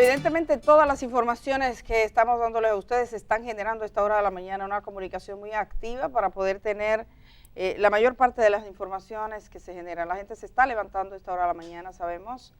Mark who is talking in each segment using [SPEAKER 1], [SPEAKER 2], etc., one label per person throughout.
[SPEAKER 1] Evidentemente todas las informaciones que estamos dándoles a ustedes están generando a esta hora de la mañana una comunicación muy activa para poder tener la mayor parte de las informaciones que se generan. La gente se está levantando a esta hora de la mañana, sabemos.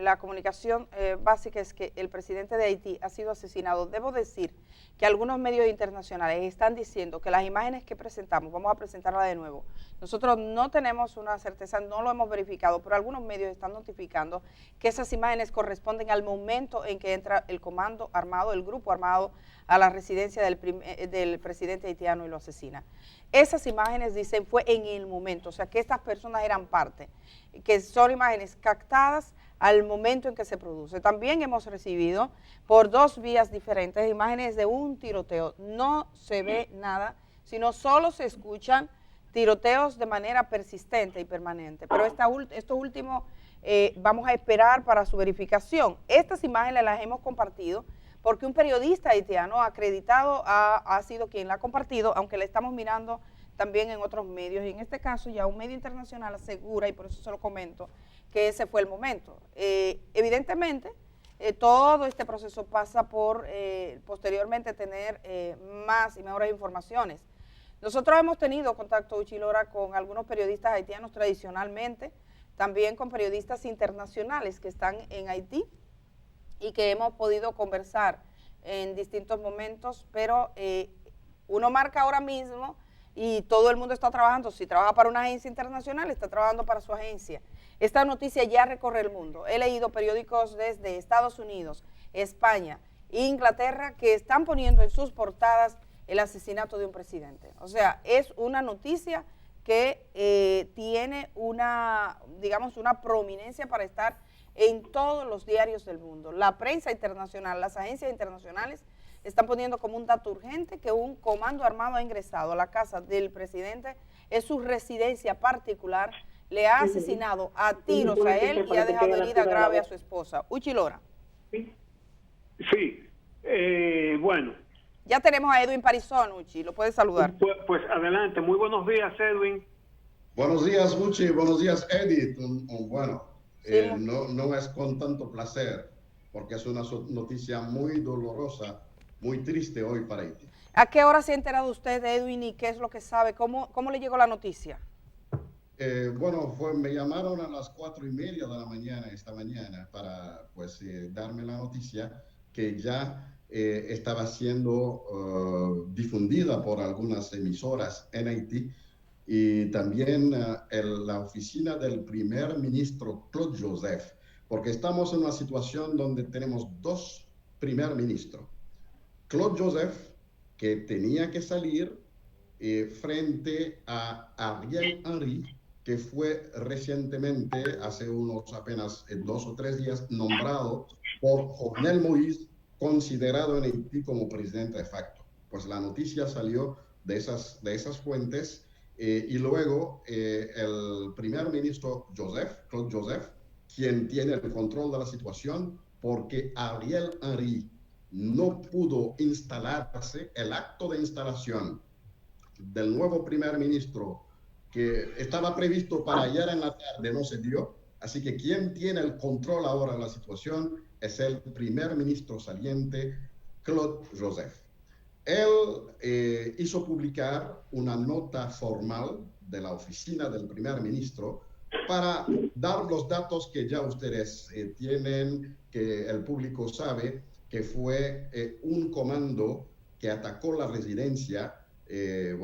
[SPEAKER 1] La comunicación básica es que el presidente de Haití ha sido asesinado. Debo decir que algunos medios internacionales están diciendo que las imágenes que presentamos, vamos a presentarla de nuevo, nosotros no tenemos una certeza, no lo hemos verificado, pero algunos medios están notificando que esas imágenes corresponden al momento en que entra el comando armado, el grupo armado, a la residencia del presidente haitiano y lo asesina. Esas imágenes, dicen, fue en el momento, o sea que estas personas eran parte, que son imágenes captadas al momento en que se produce. También hemos recibido por dos vías diferentes imágenes de un tiroteo. No se ve nada, sino solo se escuchan tiroteos de manera persistente y permanente. Pero esto último vamos a esperar para su verificación. Estas imágenes las hemos compartido porque un periodista haitiano acreditado ha sido quien la ha compartido, aunque la estamos mirando también en otros medios, y en este caso ya un medio internacional asegura, y por eso se lo comento, que ese fue el momento. Evidentemente, todo este proceso pasa por posteriormente tener más y mejores informaciones. Nosotros hemos tenido contacto, Uchilora, con algunos periodistas haitianos tradicionalmente, también con periodistas internacionales que están en Haití y que hemos podido conversar en distintos momentos, pero uno marca ahora mismo y todo el mundo está trabajando. Si trabaja para una agencia internacional, está trabajando para su agencia. Esta noticia ya recorre el mundo. He leído periódicos desde Estados Unidos, España e Inglaterra que están poniendo en sus portadas el asesinato de un presidente. O sea, es una noticia que tiene una, digamos, una prominencia para estar en todos los diarios del mundo. La prensa internacional, las agencias internacionales están poniendo como un dato urgente que un comando armado ha ingresado a la casa del presidente, es su residencia particular, le ha asesinado a tiros a él y ha dejado herida grave a su esposa. Uchilora.
[SPEAKER 2] Sí, bueno.
[SPEAKER 1] Ya tenemos a Edwin Parizón, Uchi, lo puedes saludar.
[SPEAKER 2] Pues adelante, muy buenos días, Edwin.
[SPEAKER 3] Buenos días, Uchi, buenos días, Edith. Bueno,
[SPEAKER 1] Sí,
[SPEAKER 3] no es con tanto placer, porque es una noticia muy dolorosa, muy triste hoy para Haití.
[SPEAKER 1] ¿A qué hora se ha enterado usted, Edwin, y qué es lo que sabe? ¿Cómo le llegó la noticia?
[SPEAKER 3] Bueno, me llamaron a las 4:30 de la mañana, esta mañana, para pues darme la noticia que ya estaba siendo difundida por algunas emisoras en Haití, y también la oficina del primer ministro Claude Joseph, porque estamos en una situación donde tenemos dos primer ministros. Claude Joseph, que tenía que salir frente a Ariel Henry, que fue recientemente, hace unos apenas 2 o 3 días, nombrado por Jovenel Moïse, considerado en Haití como presidente de facto. Pues la noticia salió de esas fuentes, y luego el primer ministro Claude Joseph, quien tiene el control de la situación, porque Ariel Henry no pudo instalarse, el acto de instalación del nuevo primer ministro que estaba previsto para ayer en la tarde no se dio, así que quien tiene el control ahora de la situación es el primer ministro saliente, Claude Joseph. Él hizo publicar una nota formal de la oficina del primer ministro para dar los datos que ya ustedes tienen, que el público sabe, que fue un comando que atacó la residencia. Ese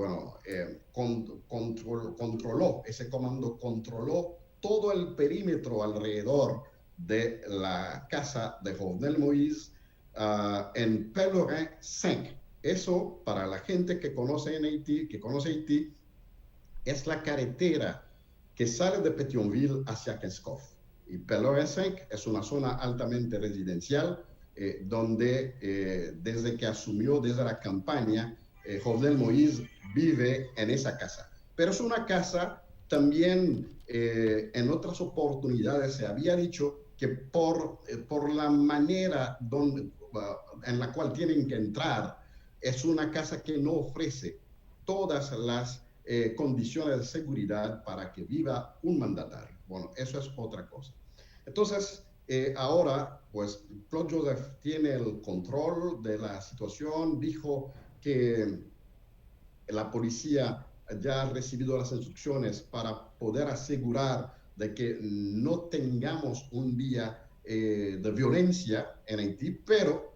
[SPEAKER 3] comando controló todo el perímetro alrededor de la casa de Jovenel Moïse en Pellerin 5. Eso, para la gente que conoce Haití, es la carretera que sale de Pétionville hacia Kenskov. Y Pellerin 5 es una zona altamente residencial, donde desde que asumió, desde la campaña, Jovenel Moïse vive en esa casa. Pero es una casa también, en otras oportunidades se había dicho que por la manera en la cual tienen que entrar, es una casa que no ofrece todas las condiciones de seguridad para que viva un mandatario. Bueno, eso es otra cosa. Entonces, Ahora, pues, Claude Joseph tiene el control de la situación, dijo que la policía ya ha recibido las instrucciones para poder asegurar de que no tengamos un día de violencia en Haití, pero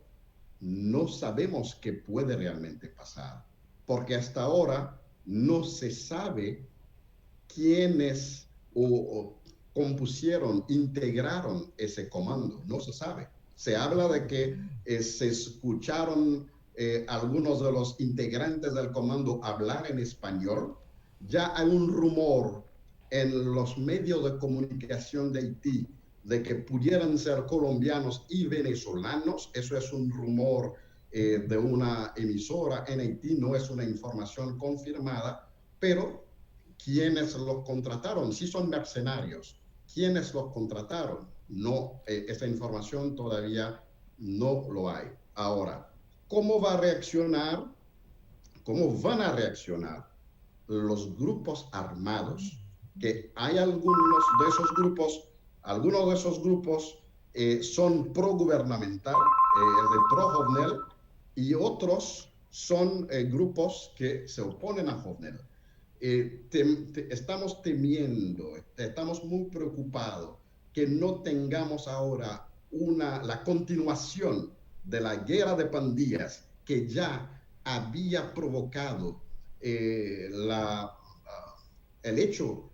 [SPEAKER 3] no sabemos qué puede realmente pasar, porque hasta ahora no se sabe quiénes o compusieron, integraron ese comando, no se sabe. Se habla de que se escucharon algunos de los integrantes del comando hablar en español. Ya hay un rumor en los medios de comunicación de Haití de que pudieran ser colombianos y venezolanos. Eso es un rumor de una emisora en Haití, no es una información confirmada, pero ¿quiénes los contrataron? Sí son mercenarios. ¿Quiénes los contrataron? No, esa información todavía no lo hay. Ahora, ¿cómo va a reaccionar? ¿Cómo van a reaccionar los grupos armados? Que hay algunos de esos grupos son pro-gubernamental, es de pro-Jovenel, y otros son grupos que se oponen a Jovenel. Estamos temiendo, estamos muy preocupados que no tengamos ahora la continuación de la guerra de pandillas que ya había provocado el hecho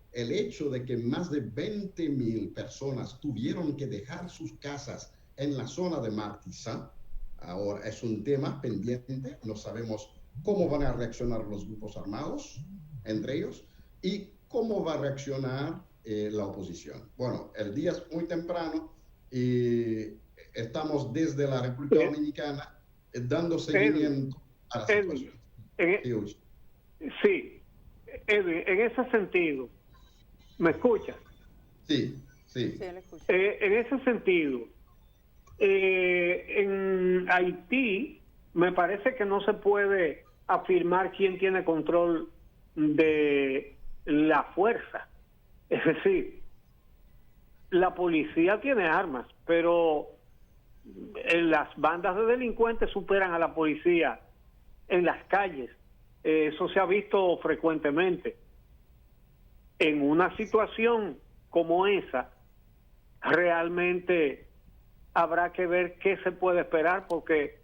[SPEAKER 3] de que más de 20,000 personas tuvieron que dejar sus casas en la zona de Martissant. Ahora es un tema pendiente, no sabemos cómo van a reaccionar los grupos armados entre ellos y cómo va a reaccionar la oposición. Bueno, el día es muy temprano y estamos desde la República Dominicana dando seguimiento a la situación.
[SPEAKER 2] Sí, Edwin, en ese sentido, ¿me escuchas?
[SPEAKER 3] Sí, sí.
[SPEAKER 1] Sí, le escucho.
[SPEAKER 2] En ese sentido, en Haití me parece que no se puede afirmar quién tiene control de la fuerza. Es decir, la policía tiene armas, pero las bandas de delincuentes superan a la policía en las calles. Eso se ha visto frecuentemente. En una situación como esa, realmente habrá que ver qué se puede esperar, porque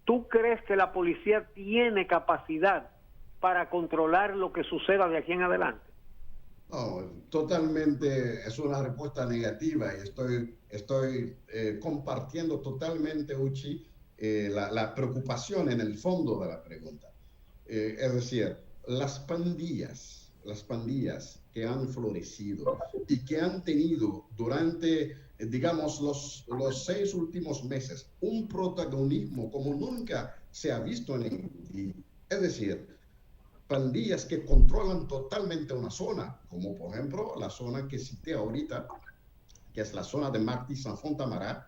[SPEAKER 2] ¿tú crees que la policía tiene capacidad para controlar lo que suceda de aquí en adelante?
[SPEAKER 3] No, totalmente, es una respuesta negativa y estoy compartiendo totalmente, Uchi, la preocupación en el fondo de la pregunta. Es decir, las pandillas que han florecido y que han tenido durante, digamos, los 6 últimos meses un protagonismo como nunca se ha visto en Haití. Es decir, pandillas que controlan totalmente una zona, como por ejemplo la zona que cité ahorita, que es la zona de Martissant-Fontamara,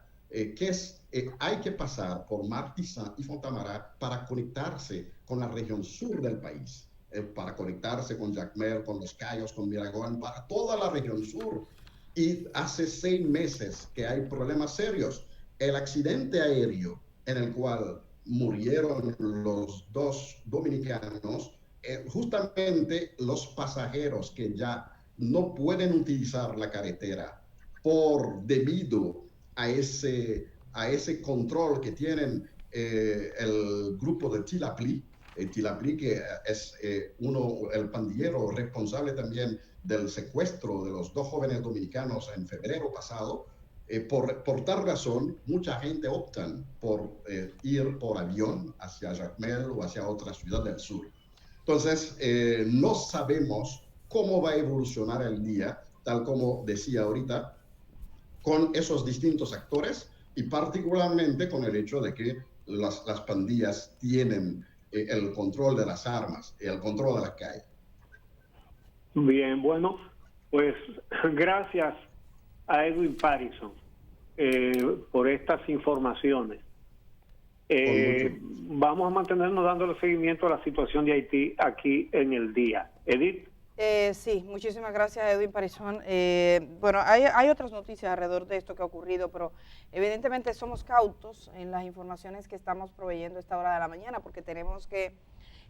[SPEAKER 3] hay que pasar por Martissant y Fontamara para conectarse con la región sur del país, para conectarse con Jacmel, con Los Cayos, con Miragoán, para toda la región sur. Y hace 6 meses que hay problemas serios. El accidente aéreo en el cual murieron los 2 dominicanos, justamente los pasajeros que ya no pueden utilizar la carretera debido a ese control que tienen el grupo de Tilapli, que es el pandillero responsable también del secuestro de los 2 jóvenes dominicanos en febrero pasado. Por tal razón, mucha gente optan por ir por avión hacia Jacmel o hacia otra ciudad del sur. Entonces, no sabemos cómo va a evolucionar el día, tal como decía ahorita, con esos distintos actores y particularmente con el hecho de que las pandillas tienen el control de las armas y el control de la calle.
[SPEAKER 2] Bien, bueno, pues gracias a Edwin Parisson por estas informaciones. Vamos a mantenernos dándole seguimiento a la situación de Haití aquí en el día. Edith.
[SPEAKER 1] Sí, muchísimas gracias, Edwin Parizón. Bueno, hay otras noticias alrededor de esto que ha ocurrido, pero evidentemente somos cautos en las informaciones que estamos proveyendo a esta hora de la mañana, porque tenemos que,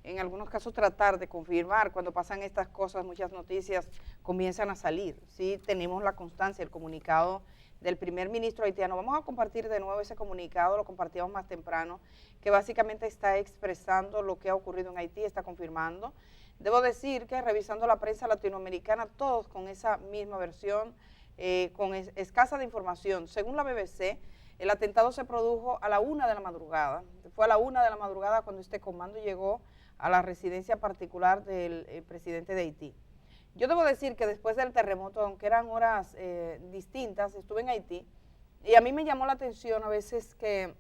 [SPEAKER 1] en algunos casos, tratar de confirmar. Cuando pasan estas cosas, muchas noticias comienzan a salir. Sí, tenemos la constancia, el comunicado del primer ministro haitiano. Vamos a compartir de nuevo ese comunicado, lo compartíamos más temprano, que básicamente está expresando lo que ha ocurrido en Haití, está confirmando. Debo decir que revisando la prensa latinoamericana, todos con esa misma versión, con escasa de información. Según la BBC, el atentado se produjo a la 1 de la madrugada. Fue a la 1 de la madrugada cuando este comando llegó a la residencia particular del presidente de Haití. Yo debo decir que después del terremoto, aunque eran horas distintas, estuve en Haití y a mí me llamó la atención a veces que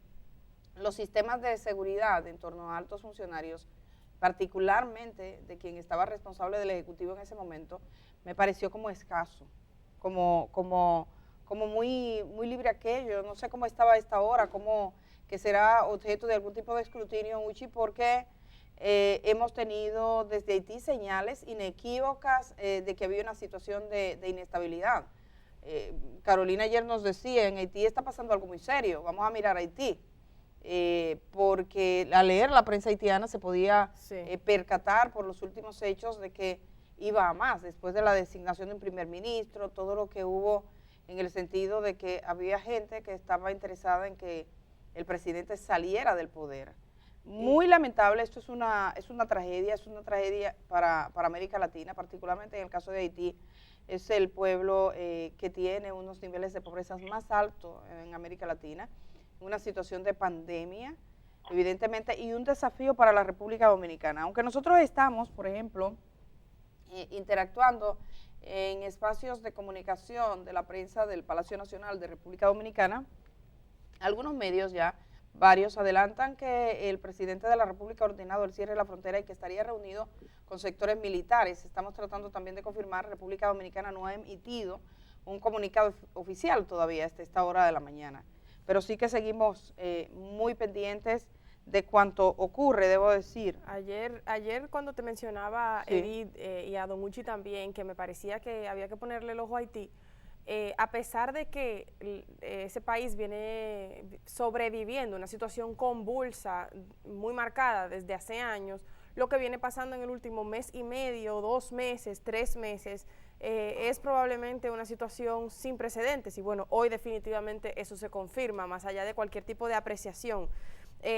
[SPEAKER 1] los sistemas de seguridad en torno a altos funcionarios, particularmente de quien estaba responsable del Ejecutivo en ese momento, me pareció como escaso, como muy libre aquello. No sé cómo estaba a esta hora, como que será objeto de algún tipo de escrutinio, Uchi, porque hemos tenido desde Haití señales inequívocas de que había una situación de inestabilidad. Carolina ayer nos decía, en Haití está pasando algo muy serio, vamos a mirar a Haití. Porque al leer la prensa haitiana se podía percatar por los últimos hechos de que iba a más, después de la designación de un primer ministro, todo lo que hubo en el sentido de que había gente que estaba interesada en que el presidente saliera del poder. Muy lamentable, esto es una tragedia para América Latina, particularmente en el caso de Haití. Es el pueblo que tiene unos niveles de pobreza más altos en América Latina, una situación de pandemia, evidentemente, y un desafío para la República Dominicana. Aunque nosotros estamos, por ejemplo, interactuando en espacios de comunicación de la prensa del Palacio Nacional de República Dominicana, algunos medios ya, varios, adelantan que el presidente de la República ha ordenado el cierre de la frontera y que estaría reunido con sectores militares. Estamos tratando también de confirmar, República Dominicana no ha emitido un comunicado oficial todavía hasta esta hora de la mañana. Pero sí que seguimos muy pendientes de cuanto ocurre, debo decir.
[SPEAKER 4] Ayer cuando te mencionaba, sí, Edith, y a Don Uchi también, que me parecía que había que ponerle el ojo a Haití, a pesar de que ese país viene sobreviviendo una situación convulsa, muy marcada desde hace años, lo que viene pasando en el último mes y medio, 2 meses, 3 meses, es probablemente una situación sin precedentes y bueno, hoy definitivamente eso se confirma, más allá de cualquier tipo de apreciación.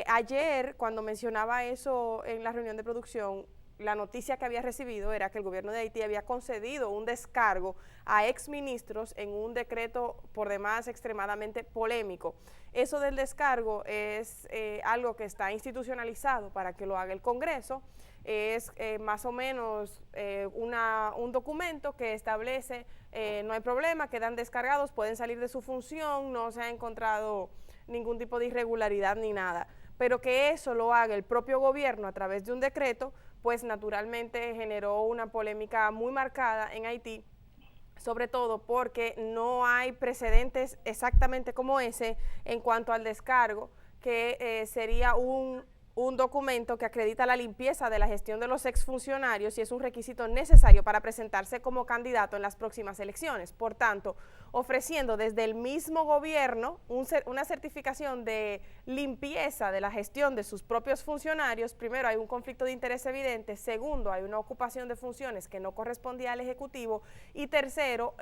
[SPEAKER 4] Ayer, cuando mencionaba eso en la reunión de producción, la noticia que había recibido era que el gobierno de Haití había concedido un descargo a exministros en un decreto por demás extremadamente polémico. Eso del descargo es algo que está institucionalizado para que lo haga el Congreso. Es más o menos un documento que establece no hay problema, quedan descargados, pueden salir de su función, no se ha encontrado ningún tipo de irregularidad ni nada, pero que eso lo haga el propio gobierno a través de un decreto, pues naturalmente generó una polémica muy marcada en Haití, sobre todo porque no hay precedentes exactamente como ese en cuanto al descargo, que sería un documento que acredita la limpieza de la gestión de los exfuncionarios y es un requisito necesario para presentarse como candidato en las próximas elecciones. Por tanto, ofreciendo desde el mismo gobierno una certificación de limpieza de la gestión de sus propios funcionarios, primero hay un conflicto de interés evidente, segundo hay una ocupación de funciones que no correspondía al Ejecutivo y tercero,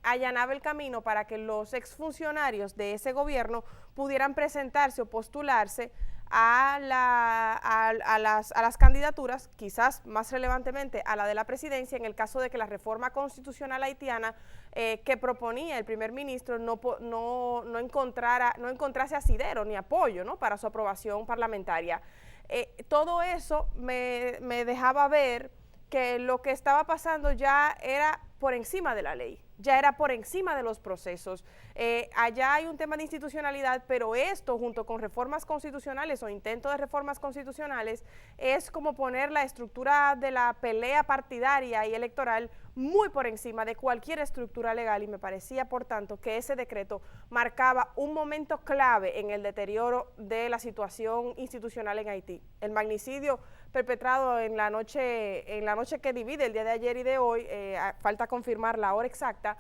[SPEAKER 4] allanaba el camino para que los exfuncionarios de ese gobierno pudieran presentarse o postularse a las candidaturas, quizás más relevantemente a la de la presidencia, en el caso de que la reforma constitucional haitiana que proponía el primer ministro no encontrase asidero ni apoyo, ¿no?, para su aprobación parlamentaria. Todo eso me dejaba ver que lo que estaba pasando ya era por encima de la ley, ya era por encima de los procesos. Allá hay un tema de institucionalidad, pero esto junto con reformas constitucionales o intentos de reformas constitucionales es como poner la estructura de la pelea partidaria y electoral muy por encima de cualquier estructura legal, y me parecía, por tanto, que ese decreto marcaba un momento clave en el deterioro de la situación institucional en Haití. El magnicidio perpetrado en la noche que divide el día de ayer y de hoy, falta confirmar la hora exacta,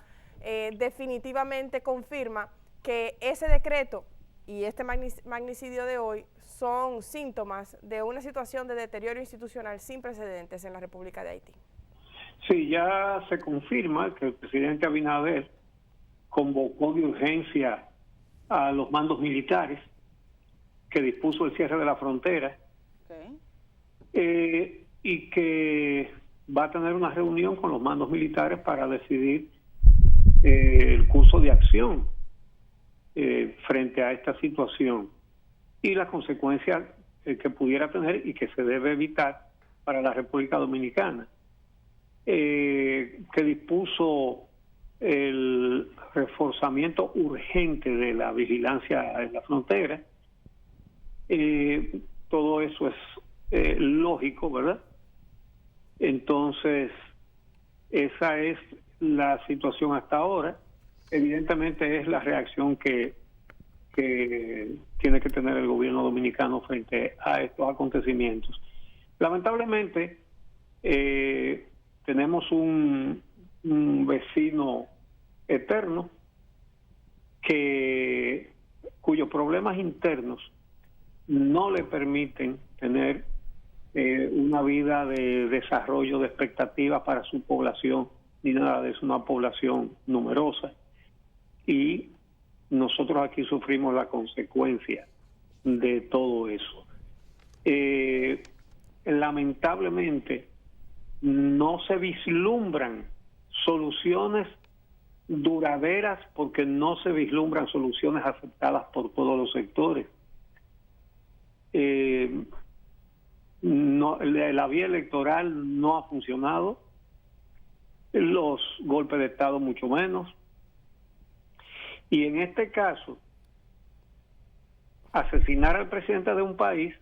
[SPEAKER 4] definitivamente confirma que ese decreto y este magnicidio de hoy son síntomas de una situación de deterioro institucional sin precedentes en la República de Haití.
[SPEAKER 2] Sí, ya se confirma que el presidente Abinader convocó de urgencia a los mandos militares, que dispuso el cierre de la frontera, y que va a tener una reunión con los mandos militares para decidir el curso de acción frente a esta situación y las consecuencias que pudiera tener y que se debe evitar para la República Dominicana, que dispuso el reforzamiento urgente de la vigilancia en la frontera. Todo eso es lógico, ¿verdad? Entonces, esa es la situación hasta ahora. Evidentemente es la reacción que tiene que tener el gobierno dominicano frente a estos acontecimientos. Lamentablemente, tenemos un vecino eterno cuyos problemas internos no le permiten tener una vida de desarrollo, de expectativas para su población, ni nada de eso, una población numerosa. Y nosotros aquí sufrimos la consecuencia de todo eso. Lamentablemente, no se vislumbran soluciones duraderas porque no se vislumbran soluciones aceptadas por todos los sectores. La vía electoral no ha funcionado, los golpes de Estado mucho menos, y en este caso, asesinar al presidente de un país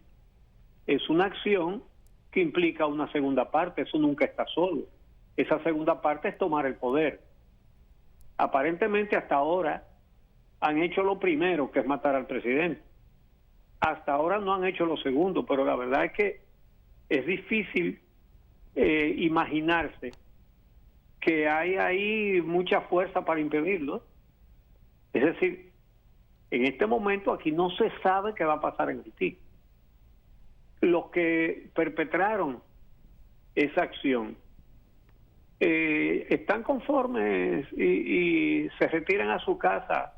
[SPEAKER 2] es una acción que implica una segunda parte. Eso nunca está solo. Esa segunda parte es tomar el poder. Aparentemente hasta ahora han hecho lo primero, que es matar al presidente. Hasta ahora no han hecho lo segundo, pero la verdad es que es difícil imaginarse que hay ahí mucha fuerza para impedirlo. Es decir, en este momento aquí no se sabe qué va a pasar en Haití. Los que perpetraron esa acción están conformes y se retiran a su casa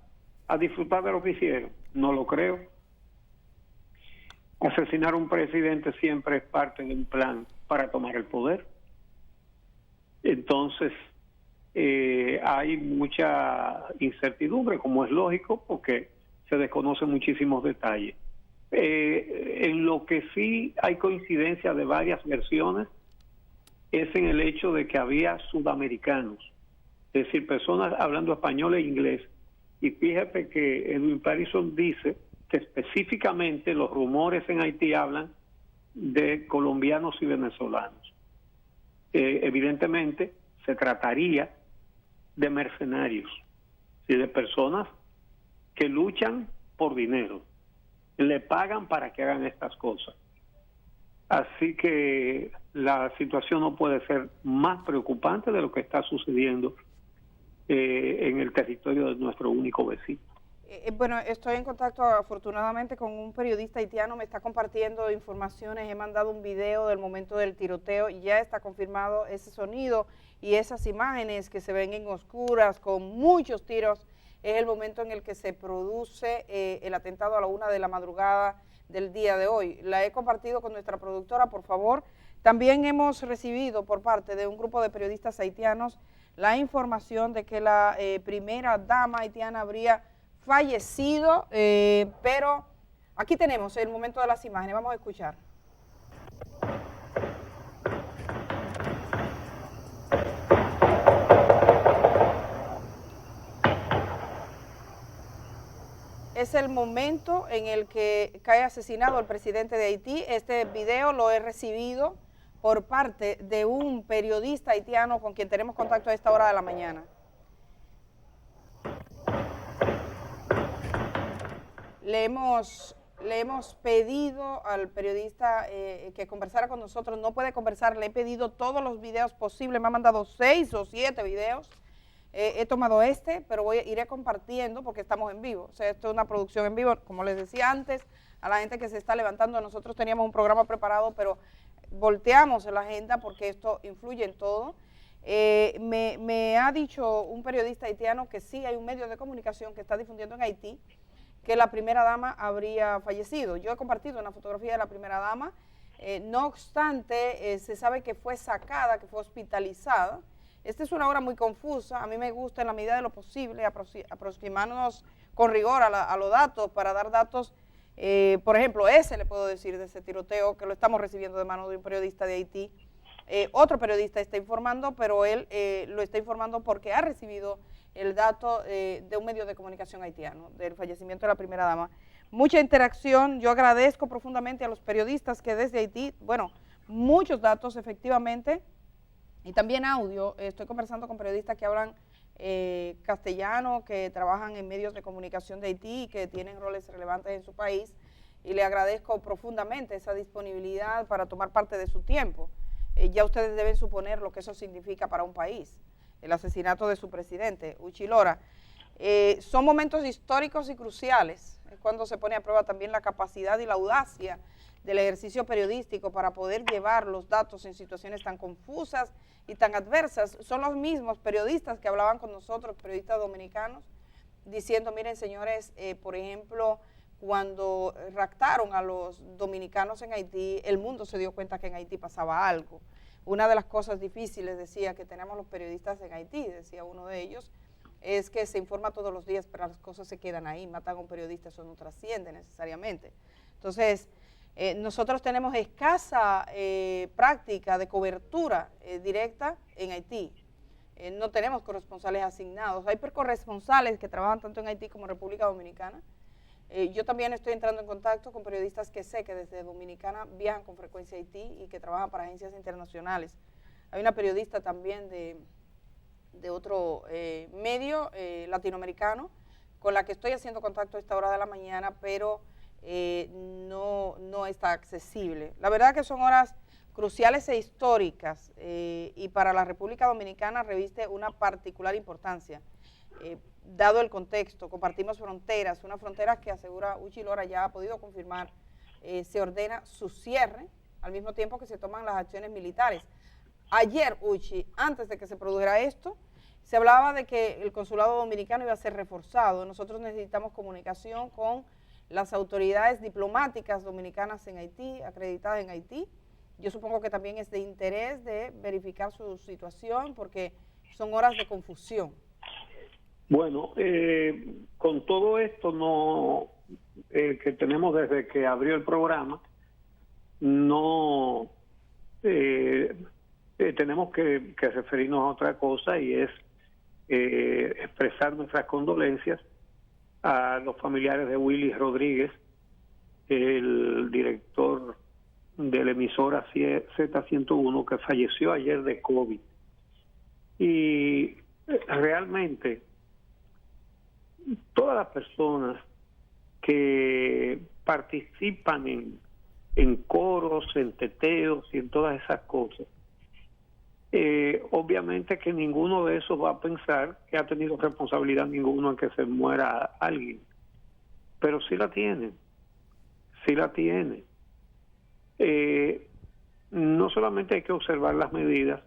[SPEAKER 2] a disfrutar de lo que hicieron. No lo creo. Asesinar a un presidente siempre es parte de un plan para tomar el poder. Entonces, hay mucha incertidumbre, como es lógico, porque se desconocen muchísimos detalles. En lo que sí hay coincidencia de varias versiones es en el hecho de que había sudamericanos, es decir, personas hablando español e inglés. Y fíjate que Edwin Parison dice que específicamente los rumores en Haití hablan de colombianos y venezolanos. Evidentemente se trataría de mercenarios y de personas que luchan por dinero, le pagan para que hagan estas cosas. Así que la situación no puede ser más preocupante de lo que está sucediendo en el territorio de nuestro único vecino.
[SPEAKER 1] Bueno, estoy en contacto afortunadamente con un periodista haitiano, me está compartiendo informaciones, he mandado un video del momento del tiroteo, ya está confirmado ese sonido y esas imágenes que se ven en oscuras con muchos tiros, es el momento en el que se produce el atentado a la 1 de la madrugada del día de hoy. La he compartido con nuestra productora, por favor. También hemos recibido por parte de un grupo de periodistas haitianos la información de que la primera dama haitiana habría fallecido, pero aquí tenemos el momento de las imágenes, vamos a escuchar. Es el momento en el que cae asesinado el presidente de Haití. Este video lo he recibido por parte de un periodista haitiano con quien tenemos contacto a esta hora de la mañana. Le hemos pedido al periodista que conversara con nosotros, no puede conversar, le he pedido todos los videos posibles, me ha mandado 6 o 7 videos, he tomado pero iré compartiendo porque estamos en vivo, o sea, esto es una producción en vivo, como les decía antes, a la gente que se está levantando, nosotros teníamos un programa preparado, pero volteamos la agenda porque esto influye en todo. Me ha dicho un periodista haitiano que sí hay un medio de comunicación que está difundiendo en Haití que la primera dama habría fallecido. Yo he compartido una fotografía de la primera dama, no obstante, se sabe que fue sacada, que fue hospitalizada. Esta es una hora muy confusa, a mí me gusta en la medida de lo posible aproximarnos con rigor a los datos, para dar datos, por ejemplo, le puedo decir de ese tiroteo que lo estamos recibiendo de manos de un periodista de Haití. Otro periodista está informando, pero él lo está informando porque ha recibido el dato de un medio de comunicación haitiano, del fallecimiento de la primera dama. Mucha interacción, yo agradezco profundamente a los periodistas que desde Haití, bueno, muchos datos efectivamente, y también audio, estoy conversando con periodistas que hablan castellano, que trabajan en medios de comunicación de Haití y que tienen roles relevantes en su país, y le agradezco profundamente esa disponibilidad para tomar parte de su tiempo. Ya ustedes deben suponer lo que eso significa para un país, el asesinato de su presidente, Uchi Lora. Son momentos históricos y cruciales, es cuando se pone a prueba también la capacidad y la audacia del ejercicio periodístico para poder llevar los datos en situaciones tan confusas y tan adversas. Son los mismos periodistas que hablaban con nosotros, periodistas dominicanos, diciendo, miren señores, por ejemplo, cuando raptaron a los dominicanos en Haití, el mundo se dio cuenta que en Haití pasaba algo. Una de las cosas difíciles, decía, que tenemos los periodistas en Haití, decía uno de ellos, es que se informa todos los días, pero las cosas se quedan ahí, matan a un periodista, eso no trasciende necesariamente. Entonces, nosotros tenemos escasa práctica de cobertura directa en Haití. No tenemos corresponsales asignados, hay corresponsales que trabajan tanto en Haití como en República Dominicana. Yo también estoy entrando en contacto con periodistas que sé que desde Dominicana viajan con frecuencia a Haití y que trabajan para agencias internacionales. Hay una periodista también de otro medio latinoamericano con la que estoy haciendo contacto a esta hora de la mañana, pero no está accesible. La verdad que son horas cruciales e históricas y para la República Dominicana reviste una particular importancia. Dado el contexto, compartimos fronteras, una frontera que asegura Uchi Lora ya ha podido confirmar, se ordena su cierre al mismo tiempo que se toman las acciones militares. Ayer, Uchi, antes de que se produjera esto, se hablaba de que el consulado dominicano iba a ser reforzado. Nosotros necesitamos comunicación con las autoridades diplomáticas dominicanas en Haití, acreditadas en Haití. Yo supongo que también es de interés de verificar su situación porque son horas de confusión.
[SPEAKER 2] Bueno, con todo esto que tenemos desde que abrió el programa, tenemos que referirnos a otra cosa, y es expresar nuestras condolencias a los familiares de Willy Rodríguez, el director de la emisora Z101, que falleció ayer de COVID. Y realmente todas las personas que participan en coros, en teteos y en todas esas cosas, obviamente que ninguno de esos va a pensar que ha tenido responsabilidad ninguno en que se muera alguien, pero sí la tiene. No solamente hay que observar las medidas,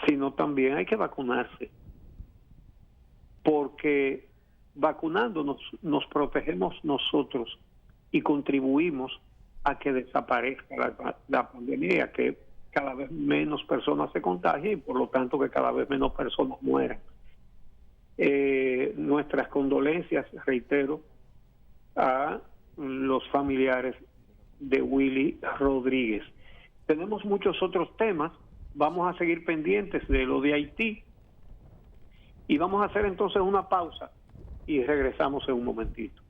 [SPEAKER 2] sino también hay que vacunarse, porque vacunándonos nos protegemos nosotros y contribuimos a que desaparezca la pandemia, que cada vez menos personas se contagien y por lo tanto que cada vez menos personas mueran. Nuestras condolencias, reitero, a los familiares de Willy Rodríguez. Tenemos muchos otros temas, vamos a seguir pendientes de lo de Haití y vamos a hacer entonces una pausa y regresamos en un momentito.